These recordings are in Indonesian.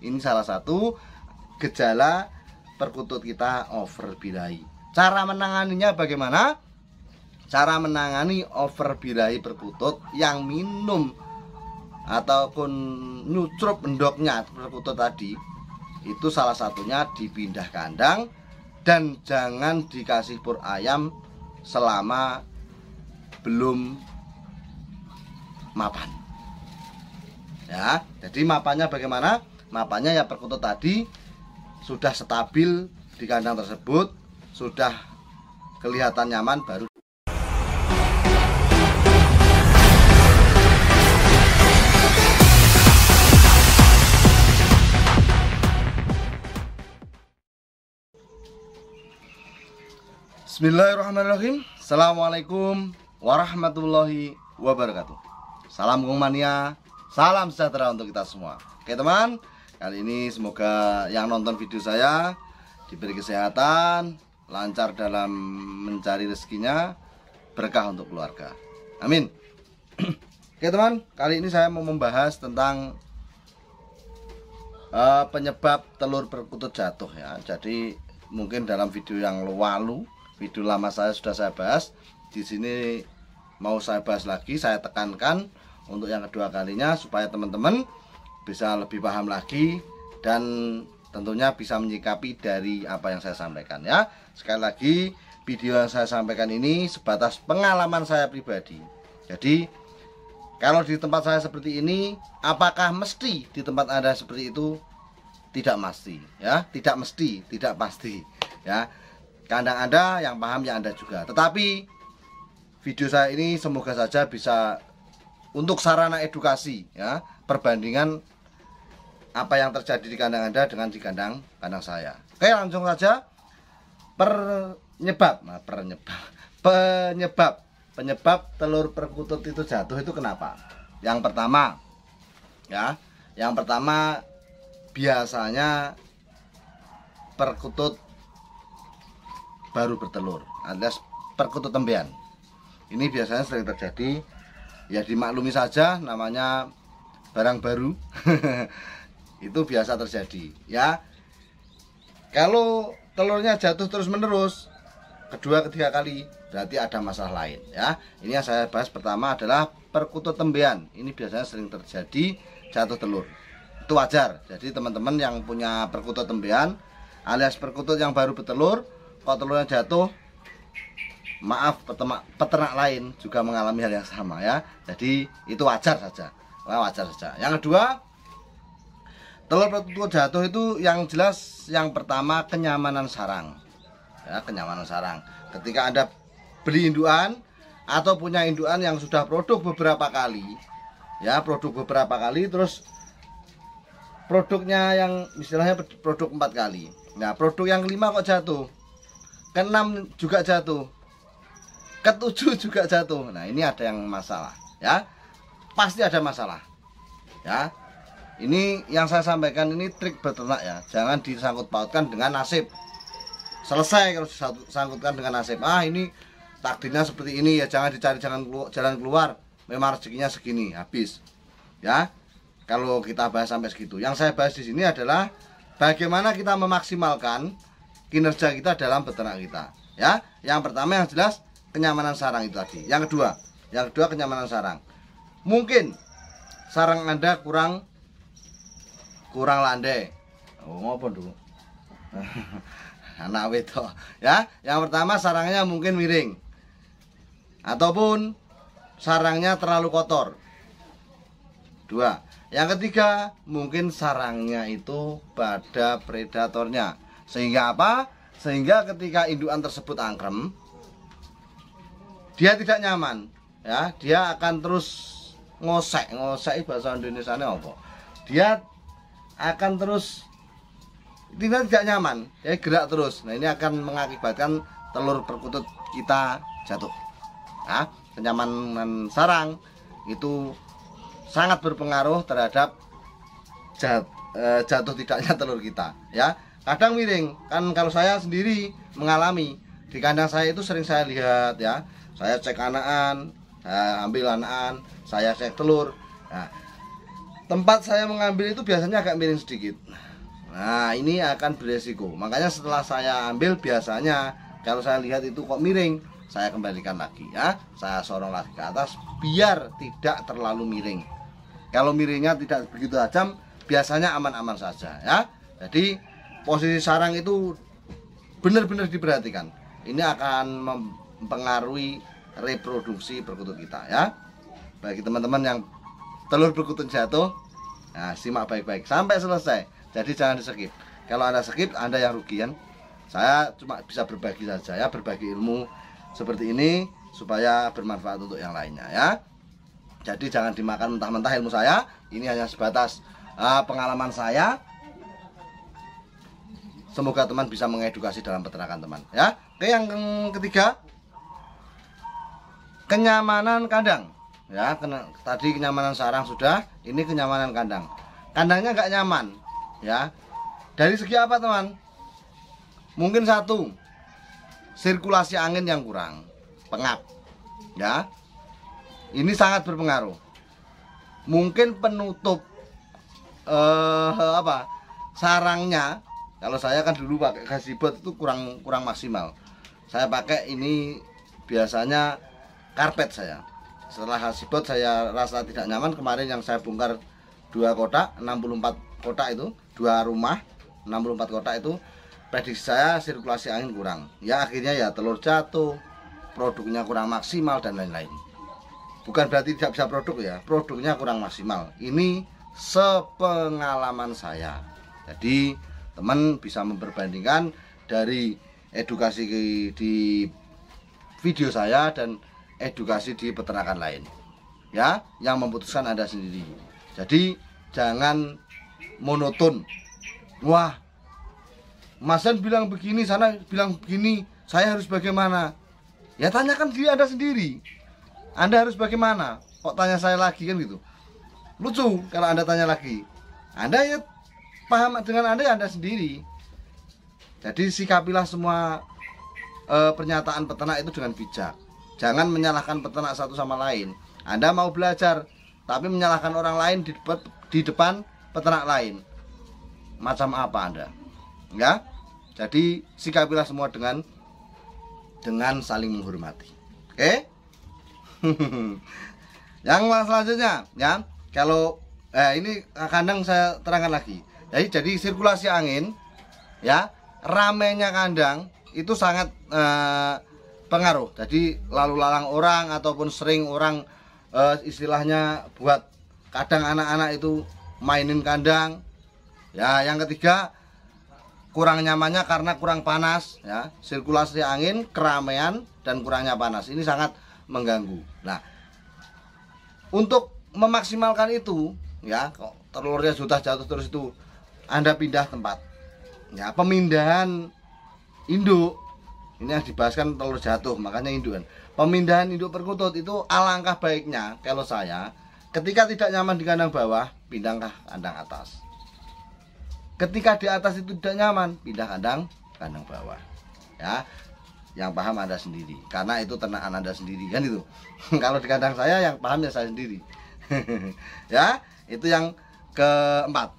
Ini salah satu gejala perkutut kita over birahi. Cara menanganinya bagaimana? Cara menangani over birahi perkutut yang minum ataupun nyucrup endoknya perkutut tadi, itu salah satunya dipindah kandang dan jangan dikasih pur ayam selama belum mapan. Ya, jadi mapannya bagaimana? Mapannya ya perkutut tadi sudah stabil di kandang tersebut, sudah kelihatan nyaman baru. Bismillahirrahmanirrahim. Assalamualaikum warahmatullahi wabarakatuh. Salam Gong Mania, salam sejahtera untuk kita semua. Oke teman, kali ini semoga yang nonton video saya diberi kesehatan, lancar dalam mencari rezekinya, berkah untuk keluarga. Amin. Oke teman, kali ini saya mau membahas tentang penyebab telur perkutut jatuh ya. Jadi mungkin dalam video yang lalu, video lama sudah saya bahas. Di sini mau saya bahas lagi, saya tekankan untuk yang kedua kalinya supaya teman-teman bisa lebih paham lagi dan tentunya bisa menyikapi dari apa yang saya sampaikan ya. Sekali lagi, video yang saya sampaikan ini sebatas pengalaman saya pribadi. Jadi kalau di tempat saya seperti ini, apakah mesti di tempat Anda seperti itu? Tidak mesti ya, tidak mesti, tidak pasti ya. Kandang Anda yang paham ya Anda juga. Tetapi video saya ini semoga saja bisa untuk sarana edukasi ya, perbandingan apa yang terjadi di kandang Anda dengan di kandang saya. Oke, langsung saja. Penyebab telur perkutut itu jatuh itu kenapa? Yang pertama ya, yang pertama biasanya perkutut baru bertelur alias perkutut tembean. Ini biasanya sering terjadi, ya dimaklumi saja, namanya barang baru. Itu biasa terjadi ya. Kalau telurnya jatuh terus menerus kedua ketiga kali, berarti ada masalah lain ya. Ini yang saya bahas pertama adalah perkutut tembean. Ini biasanya sering terjadi jatuh telur. Itu wajar. Jadi teman-teman yang punya perkutut tembean alias perkutut yang baru bertelur, kalau telurnya jatuh, maaf, peternak lain juga mengalami hal yang sama ya. Jadi itu wajar saja, wajar saja. Yang kedua, telur perkutut jatuh itu yang jelas yang pertama kenyamanan sarang ya, kenyamanan sarang. Ketika Anda beli indukan atau punya indukan yang sudah produk beberapa kali ya, terus produknya yang istilahnya produk 4 kali, nah produk yang kelima kok jatuh, ke-6 juga jatuh, ke-7 juga jatuh. Nah ini ada yang masalah ya, pasti ada masalah ya. Ini yang saya sampaikan ini trik beternak ya, jangan disangkut pautkan dengan nasib. Selesai kalau disangkutkan dengan nasib, ini takdirnya seperti ini ya, jangan dicari jalan keluar, memang rezekinya segini, habis ya. Kalau kita bahas sampai segitu, yang saya bahas di sini adalah bagaimana kita memaksimalkan kinerja kita dalam beternak kita ya. Yang pertama yang jelas kenyamanan sarang itu tadi. Yang kedua kenyamanan sarang. Mungkin sarang Anda kurang landai. Ngopo dulu. Anak wedok ya. Yang pertama sarangnya mungkin miring ataupun sarangnya terlalu kotor. 2. Yang ketiga, mungkin sarangnya itu pada predatornya. Sehingga apa? Sehingga ketika indukan tersebut angkrem, dia tidak nyaman ya, dia akan terus ngosek bahasa Indonesianya apa? Dia akan terus tidak nyaman, ya gerak terus. Nah, ini akan mengakibatkan telur perkutut kita jatuh. Nah, kenyamanan sarang itu sangat berpengaruh terhadap jatuh tidaknya telur kita ya. Kadang miring, kan kalau saya sendiri mengalami di kandang saya itu sering saya lihat ya. Saya cek anakan, saya ambil anakan, saya cek telur. Nah, tempat saya mengambil itu biasanya agak miring sedikit. Nah, ini akan beresiko. Makanya setelah saya ambil, biasanya kalau saya lihat itu kok miring, saya kembalikan lagi ya. Saya sorong lagi ke atas biar tidak terlalu miring. Kalau miringnya tidak begitu tajam, biasanya aman-aman saja ya. Jadi posisi sarang itu benar-benar diperhatikan. Ini akan mempengaruhi reproduksi perkutut kita ya. Bagi teman-teman yang telur perkutut jatuh, nah, simak baik-baik sampai selesai. Jadi jangan di skip. Kalau Anda skip, Anda yang rugi kan. Saya cuma bisa berbagi saja ya, berbagi ilmu seperti ini supaya bermanfaat untuk yang lainnya ya. Jadi jangan dimakan mentah-mentah ilmu saya. Ini hanya sebatas pengalaman saya. Semoga teman bisa mengedukasi dalam peternakan teman ya. Oke, yang ketiga, kenyamanan kandang ya. Tadi kenyamanan sarang sudah, ini kenyamanan kandang. Kandangnya nggak nyaman ya. Dari segi apa teman? Mungkin satu, sirkulasi angin yang kurang, pengap ya. Ini sangat berpengaruh. Mungkin penutup sarangnya, kalau saya kan dulu pakai gazebo itu kurang maksimal. Saya pakai ini biasanya karpet saya. Setelah gazebo saya rasa tidak nyaman. Kemarin yang saya bongkar 2 kotak 64 kotak itu, 2 rumah 64 kotak itu, prediksi saya sirkulasi angin kurang ya. Akhirnya ya telur jatuh, produknya kurang maksimal dan lain-lain. Bukan berarti tidak bisa produk ya, produknya kurang maksimal. Ini sepengalaman saya. Jadi teman bisa memperbandingkan dari edukasi di video saya dan edukasi di peternakan lain ya. Yang memutuskan Anda sendiri. Jadi jangan monoton. Wah, Mas Dan bilang begini, sana bilang begini, saya harus bagaimana? Ya tanyakan diri Anda sendiri. Anda harus bagaimana? Kok tanya saya lagi kan gitu. Lucu kalau Anda tanya lagi. Anda ya paham dengan Anda sendiri. Jadi sikapilah semua pernyataan peternak itu dengan bijak. Jangan menyalahkan peternak satu sama lain. Anda mau belajar tapi menyalahkan orang lain di depan peternak lain. Macam apa Anda? Ya. Jadi sikapilah semua dengan saling menghormati. Oke? Yang selanjutnya ya, kalau ini kandang saya terangkan lagi. Jadi sirkulasi angin ya, ramenya kandang itu sangat pengaruh. Jadi lalu lalang orang ataupun sering orang istilahnya buat kadang anak-anak itu mainin kandang. Ya, yang ketiga, kurang nyamannya karena kurang panas ya. Sirkulasi angin, keramaian dan kurangnya panas ini sangat mengganggu. Nah, untuk memaksimalkan itu ya, kok telurnya sudah jatuh terus itu Anda pindah tempat ya. Pemindahan induk ini yang dibahaskan telur jatuh, makanya indukan. Pemindahan induk perkutut itu alangkah baiknya kalau saya, ketika tidak nyaman di kandang bawah, pindah ke kandang atas. Ketika di atas itu tidak nyaman, pindah kandang bawah ya. Yang paham Anda sendiri, karena itu ternakan Anda sendiri kan itu. Kalau di kandang saya yang paham ya saya sendiri. Ya, itu yang keempat.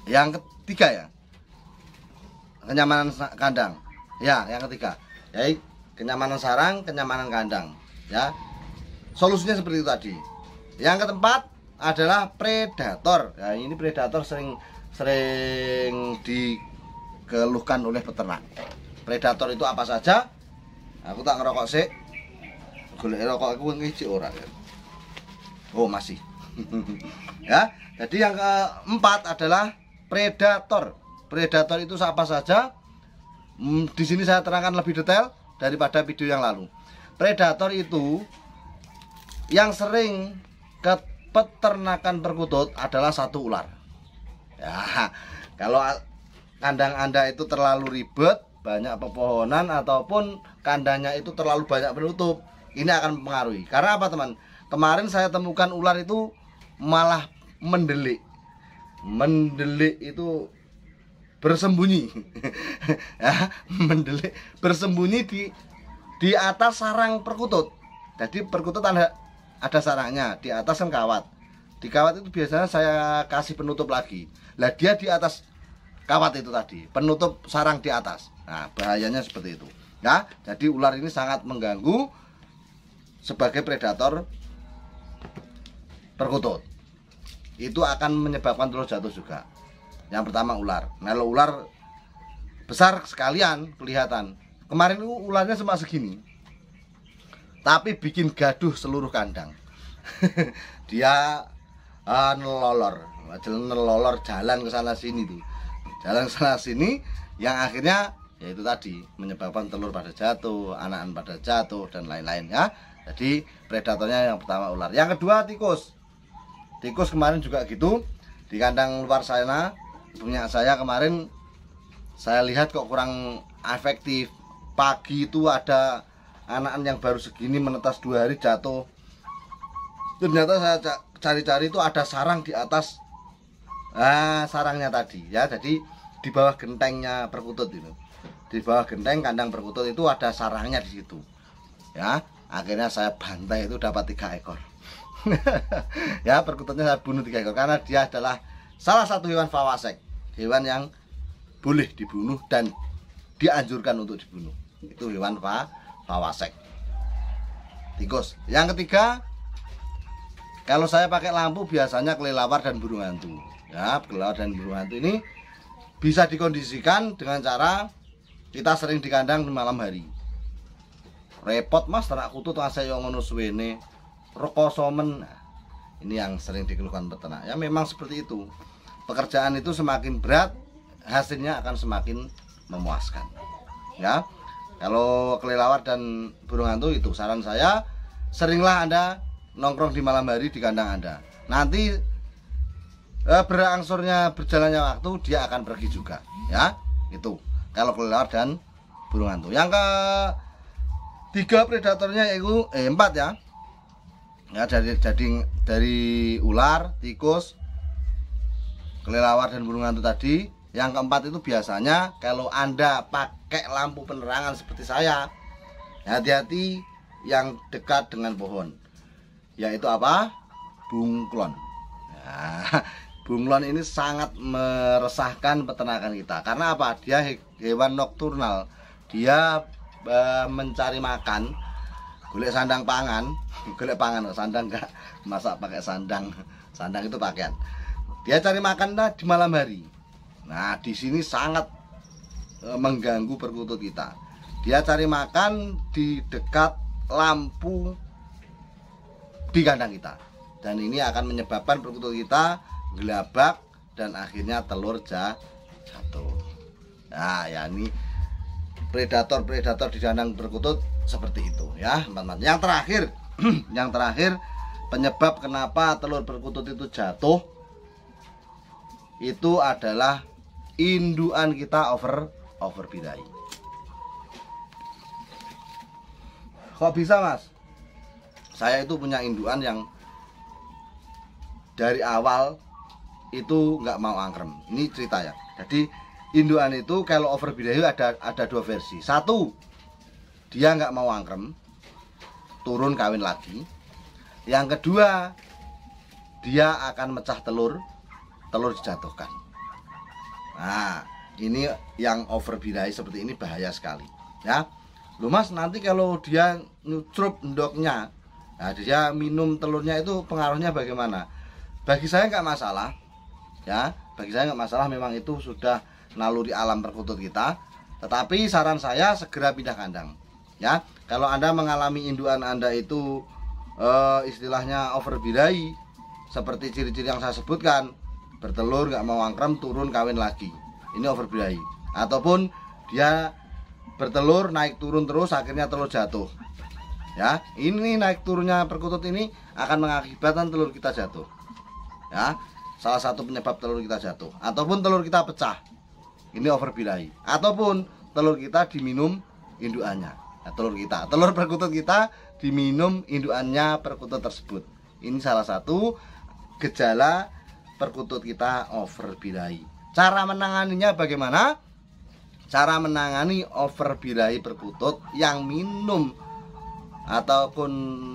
Yang ketiga ya, kenyamanan kandang. Ya, yang ketiga, yaitu kenyamanan sarang, kenyamanan kandang. Ya, solusinya seperti itu tadi. Yang keempat adalah predator. Ya, ini predator sering dikeluhkan oleh peternak. Predator itu apa saja? Aku tak ngerokok sih. Golek rokok aku ngisi ora ya. Oh, masih. Ya, jadi yang keempat adalah predator. Predator itu apa saja? Di sini saya terangkan lebih detail daripada video yang lalu. Predator itu yang sering ke peternakan perkutut adalah satu ular. Ya, kalau kandang Anda itu terlalu ribet, banyak pepohonan ataupun kandangnya itu terlalu banyak penutup, ini akan mempengaruhi. Karena apa teman? Kemarin saya temukan ular itu malah mendelik. Mendelik itu bersembunyi. Ya, mendelik bersembunyi di atas sarang perkutut. Jadi perkutut ada sarangnya, di atas kan kawat. Di kawat itu biasanya saya kasih penutup lagi. Lah dia di atas kawat itu tadi, penutup sarang di atas. Nah, bahayanya seperti itu. Ya, jadi ular ini sangat mengganggu sebagai predator perkutut. Itu akan menyebabkan telur jatuh juga. Yang pertama ular. Nah, kalau ular besar sekalian kelihatan. Kemarin itu ularnya cuma segini, tapi bikin gaduh seluruh kandang. Dia nelolor jalan ke sana sini tuh, jalan ke sana sini, yang akhirnya yaitu tadi menyebabkan telur pada jatuh, anakan pada jatuh dan lain-lain ya. Jadi predatornya yang pertama ular. Yang kedua tikus. Tikus kemarin juga gitu di kandang luar sana punya saya kemarin. Saya lihat kok kurang efektif. Pagi itu ada anakan yang baru segini menetas 2 hari jatuh. Ternyata saya cari-cari itu ada sarang di atas sarangnya tadi ya. Jadi di bawah gentengnya perkutut itu. Di bawah genteng kandang perkutut itu ada sarangnya di situ. Ya, akhirnya saya bantai itu dapat 3 ekor. Ya, perkututnya saya bunuh 3 ekor karena dia adalah salah satu hewan fawasek. Hewan yang boleh dibunuh dan dianjurkan untuk dibunuh. Itu hewan fawasek. Tikus. Yang ketiga, kalau saya pakai lampu biasanya kelelawar dan burung hantu. Ya, kelelawar dan burung hantu ini bisa dikondisikan dengan cara kita sering di kandang di malam hari. Repot mas, ternak kutut saya yang ngono suwene, rekosomen. Nah, ini yang sering dikeluhkan peternak. Ya memang seperti itu. Pekerjaan itu semakin berat, hasilnya akan semakin memuaskan. Ya. Kalau kelelawar dan burung hantu itu saran saya, seringlah Anda nongkrong di malam hari di kandang Anda. Nanti berangsurnya berjalannya waktu dia akan pergi juga, ya. Itu kalau kelelawar dan burung hantu. Yang ketiga predatornya yaitu 4 ya. Ya dari ular, tikus, kelelawar dan burung hantu tadi. Yang keempat itu biasanya kalau Anda pakai lampu penerangan seperti saya, hati-hati yang dekat dengan pohon. Yaitu apa? Bunglon. Nah, bunglon ini sangat meresahkan peternakan kita. Karena apa? Dia hewan nokturnal. Dia mencari makan, golek sandang pangan, golek pangan, sandang enggak, masak pakai sandang. Sandang itu pakaian. Dia cari makan di malam hari. Nah, di sini sangat mengganggu perkutut kita. Dia cari makan di dekat lampu di kandang kita. Dan ini akan menyebabkan perkutut kita gelabak dan akhirnya telur jatuh. Nah, ya ini predator-predator di kandang perkutut seperti itu ya, teman-teman. Yang terakhir, yang terakhir penyebab kenapa telur perkutut itu jatuh itu adalah induan kita over birahi. Kok bisa mas? Saya itu punya induan yang dari awal itu nggak mau angkrem. Ini cerita ya. Jadi induan itu kalau over birahi ada 2 versi. Satu, dia nggak mau angkrem, turun kawin lagi. Yang kedua, dia akan mecah telur dijatuhkan. Nah, ini yang over birahi seperti ini bahaya sekali ya. Loh mas, nanti kalau dia nyucrup endoknya, nah dia minum telurnya itu pengaruhnya bagaimana? Bagi saya nggak masalah ya, bagi saya nggak masalah, memang itu sudah naluri alam perkutut kita. Tetapi saran saya segera pindah kandang ya. Kalau Anda mengalami induan Anda itu istilahnya over birahi, seperti ciri-ciri yang saya sebutkan, bertelur nggak mau angkrem, turun kawin lagi, ini over birahi. Ataupun dia bertelur naik turun terus akhirnya telur jatuh ya, ini naik turunnya perkutut ini akan mengakibatkan telur kita jatuh ya, salah satu penyebab telur kita jatuh. Ataupun telur kita pecah, ini over birahi. Ataupun telur kita diminum induannya. Nah, telur perkutut kita diminum induannya perkutut tersebut. Ini salah satu gejala perkutut kita over birahi. Cara menanganinya bagaimana? Cara menangani over birahi perkutut yang minum ataupun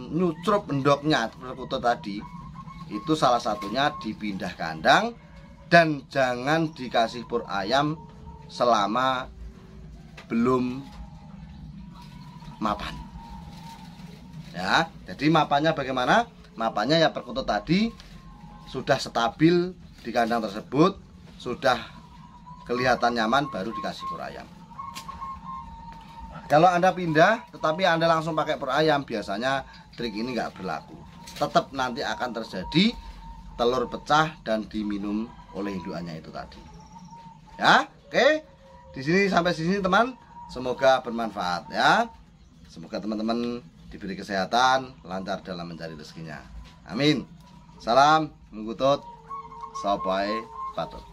nyucrup endoknya perkutut tadi, itu salah satunya dipindah kandang dan jangan dikasih pur ayam selama belum mapan. Ya, jadi mapannya bagaimana? Mapannya ya perkutut tadi sudah stabil di kandang tersebut, sudah kelihatan nyaman, baru dikasih pur ayam. Kalau Anda pindah tetapi Anda langsung pakai pur ayam, biasanya trik ini nggak berlaku. Tetap nanti akan terjadi telur pecah dan diminum oleh indukannya itu tadi. Ya, oke. Di sini sampai sini teman, semoga bermanfaat ya. Semoga teman-teman diberi kesehatan, lancar dalam mencari rezekinya. Amin. Salam mengutut, sopai patut.